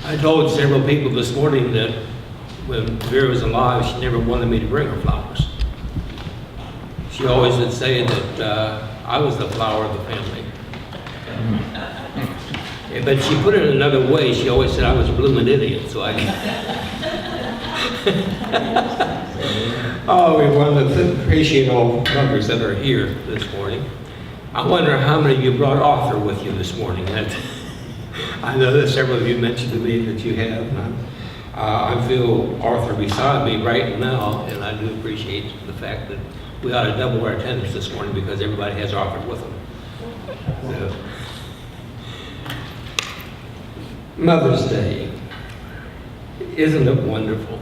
I told several people this morning that when Vera was alive, she never wanted me to bring her flowers. She always would say that I was the flower of the family. But she put it another way. She always said I was a blooming idiot, so I... Oh, we want to appreciate all members that are here this morning. I wonder how many of you brought Arthur with you this morning. I know that several of you mentioned to me that you have. And I feel Arthur beside me right now, and I do appreciate the fact that we ought to double our attendance this morning because everybody has Arthur with them. So. Mother's Day. Isn't it wonderful?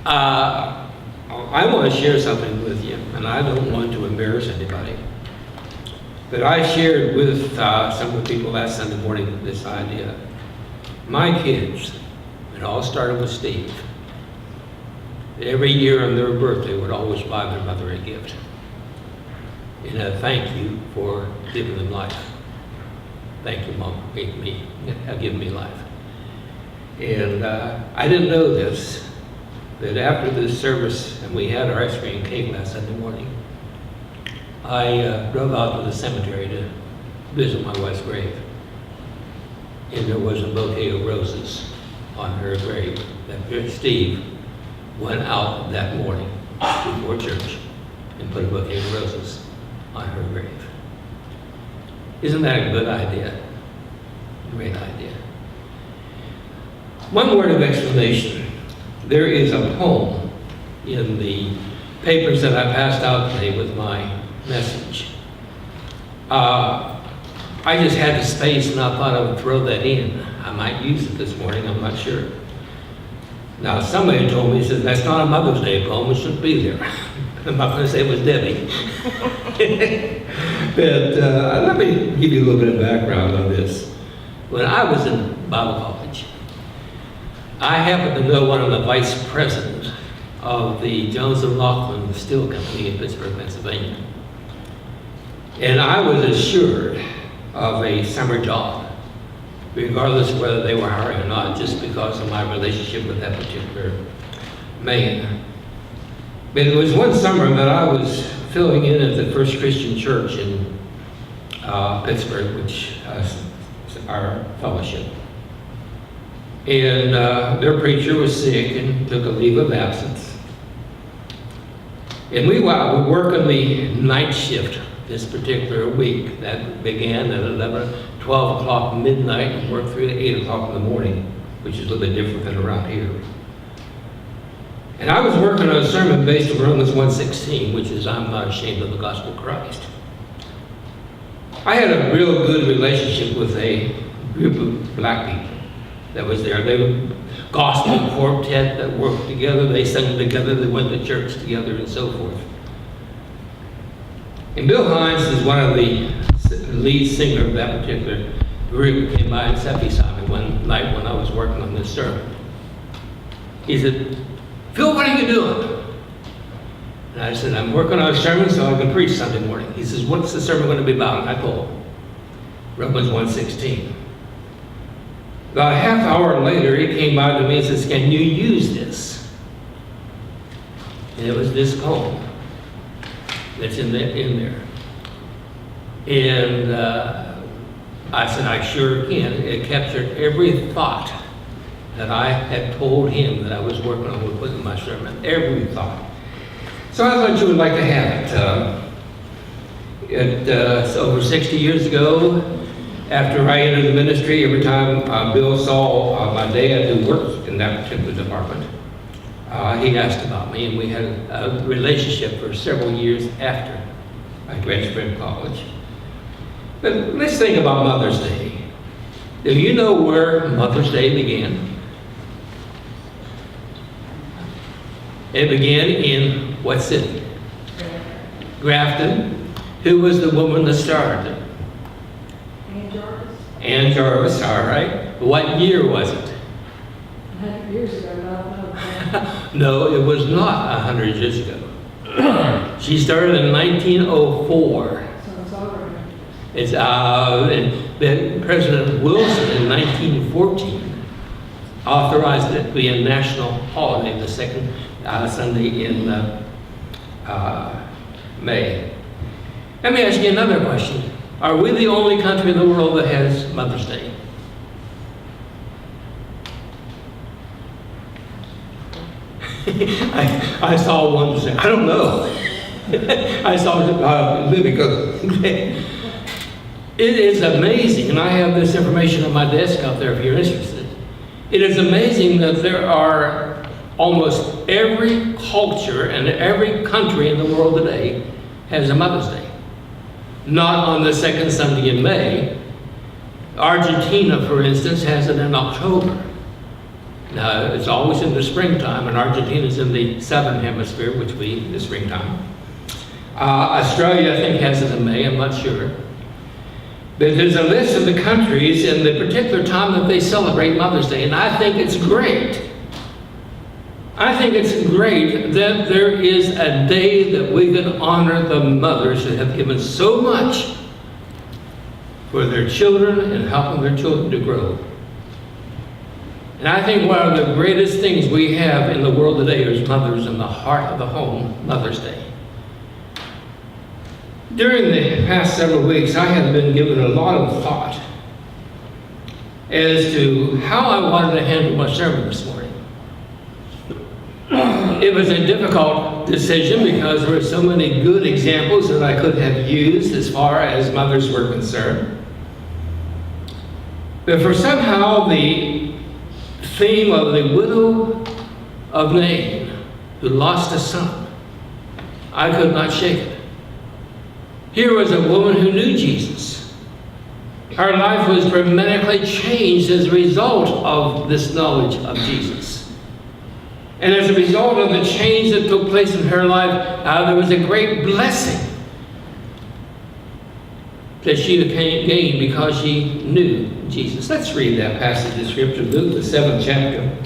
I want to share something with you, and I don't want to embarrass anybody. But I shared with some of the people last Sunday morning this idea. My kids, it all started with Steve. Every year on their birthday would always buy their mother a gift. And a thank you for giving them life. Thank you, Mom, for giving me life. And I didn't know this, that after this service, and we had our ice cream and cake last Sunday morning, I drove out to the cemetery to visit my wife's grave. And there was a bouquet of roses on her grave that Steve went out that morning before church and put a bouquet of roses on her grave. Isn't that a good idea? Great idea. One word of explanation. There is a poem in the papers that I passed out today with my message. I just had the space and I thought I would throw that in. I might use it this morning, I'm not sure. Now somebody told me, says, that's not a Mother's Day poem, it shouldn't be there. I'm not going to say it was Debbie. But let me give you a little bit of background on this. When I was in Bible college, I happened to know one of the vice presidents of the Jones and Laughlin Steel Company in Pittsburgh, Pennsylvania. And I was assured of a summer job, regardless of whether they were hiring or not, just because of my relationship with that particular man. But it was one summer that I was filling in at the First Christian Church in Pittsburgh, which is our fellowship. And their preacher was sick and took a leave of absence. And we were working the night shift this particular week that began at 11, 12 o'clock midnight and worked through to 8 o'clock in the morning, which is a little bit different than around here. And I was working on a sermon based on Romans 1:16, which is, I'm not ashamed of the gospel of Christ. I had a real good relationship with a group of black people that was there. They were gospel quartet that worked together, they sang together, they went to church together and so forth. And Bill Hines is one of the lead singer of that particular group, came by and sat beside me one night when I was working on this sermon. He said, Phil, what are you doing? And I said, I'm working on a sermon so I can preach Sunday morning. He says, what's the sermon going to be about? And I told him, Romans 1:16. About a half hour later, he came by to me and says, can you use this? And it was this poem that's in there. And I said, I sure can. It captured every thought that I had told him that I was working on with putting in my sermon, every thought. So I thought you would like to have it. So over 60 years ago, after I entered the ministry, every time Bill saw my dad who worked in that particular department, he asked about me, and we had a relationship for several years after I graduated from college. But let's think about Mother's Day. Do you know where Mother's Day began? It began in what city? Grafton. Who was the woman that started it? Ann Jarvis. Ann Jarvis, all right. What year was it? 100 years ago, I don't know. No, it was not 100 years ago. She started in 1904. So it's over. It's that President Wilson in 1914 authorized it to be a national holiday, the second Sunday in May. Let me ask you another question. Are we the only country in the world that has Mother's Day? I saw one say, I don't know. I saw because it is amazing, and I have this information on my desk out there if you're interested. It is amazing that there are almost every culture and every country in the world today has a Mother's Day. Not on the second Sunday in May. Argentina, for instance, has it in October. Now, it's always in the springtime, and Argentina's in the southern hemisphere, which we, the springtime. Australia, I think, has it in May, I'm not sure. But there's a list of the countries and the particular time that they celebrate Mother's Day, and I think it's great. I think it's great that there is a day that we can honor the mothers that have given so much for their children and helping their children to grow. And I think one of the greatest things we have in the world today is mothers in the heart of the home, Mother's Day. During the past several weeks, I have been given a lot of thought as to how I wanted to handle my sermon this morning. It was a difficult decision because there were so many good examples that I could have used as far as mothers were concerned. But for somehow the theme of the widow of Nain who lost a son, I could not shake it. Here was a woman who knew Jesus. Her life was dramatically changed as a result of this knowledge of Jesus. And as a result of the change that took place in her life, there was a great blessing that she gained because she knew Jesus. Let's read that passage of Scripture, Luke, the 7th chapter.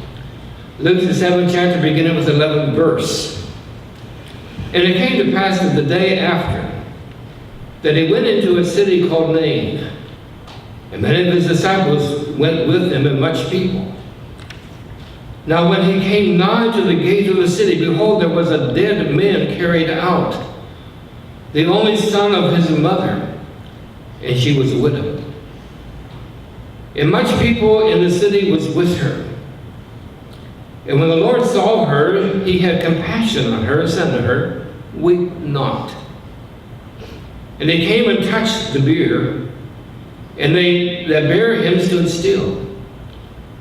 Luke, the 7th chapter, beginning with the 11th verse. And it came to pass that the day after, that he went into a city called Nain, and many of his disciples went with him, and much people. Now when he came nigh to the gate of the city, behold, there was a dead man carried out, the only son of his mother, and she was a widow. And much people in the city was with her. And when the Lord saw her, he had compassion on her, and said to her, Weep not. And they came and touched the bier, and they that bare him stood still.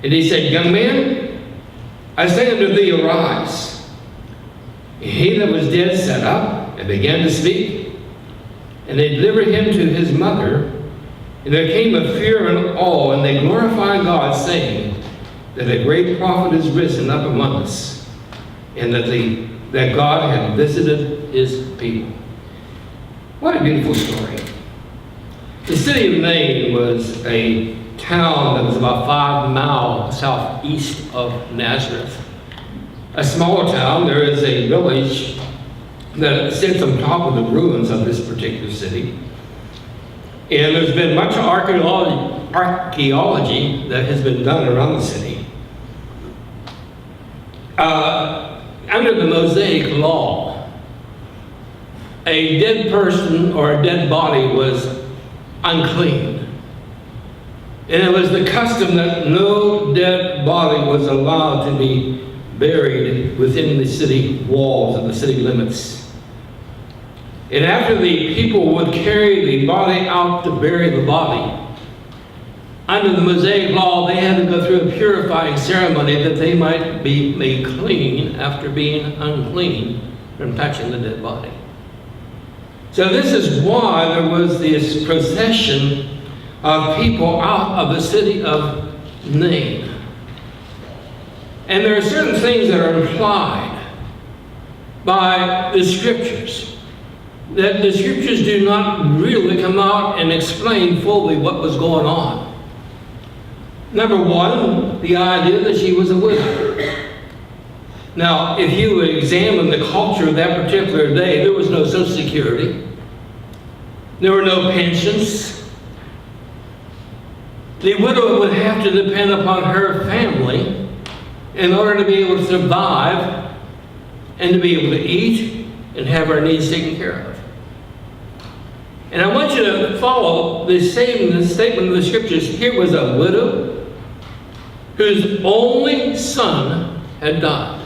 And he said, Young man, I say unto thee, arise. And he that was dead sat up and began to speak. And they delivered him to his mother. And there came a fear and awe, and they glorified God, saying that a great prophet is risen up among us, and that God had visited his people. What a beautiful story. The city of Nain was a town that was about 5 miles southeast of Nazareth. A small town. There is a village that sits on top of the ruins of this particular city. And there's been much archaeology that has been done around the city. Under the Mosaic law, a dead person or a dead body was unclean. And it was the custom that no dead body was allowed to be buried within the city walls and the city limits. And after the people would carry the body out to bury the body, under the Mosaic law, they had to go through a purifying ceremony that they might be made clean after being unclean from touching the dead body. So this is why there was this procession of people out of the city of Nain. And there are certain things that are implied by the Scriptures, that the Scriptures do not really come out and explain fully what was going on. Number one, the idea that she was a widow. Now, if you examine the culture of that particular day, there was no Social Security. There were no pensions. the widow would have to depend upon her family in order to be able to survive and to be able to eat and have her needs taken care of. And I want you to follow the statement of the scriptures. Here was a widow whose only son had died.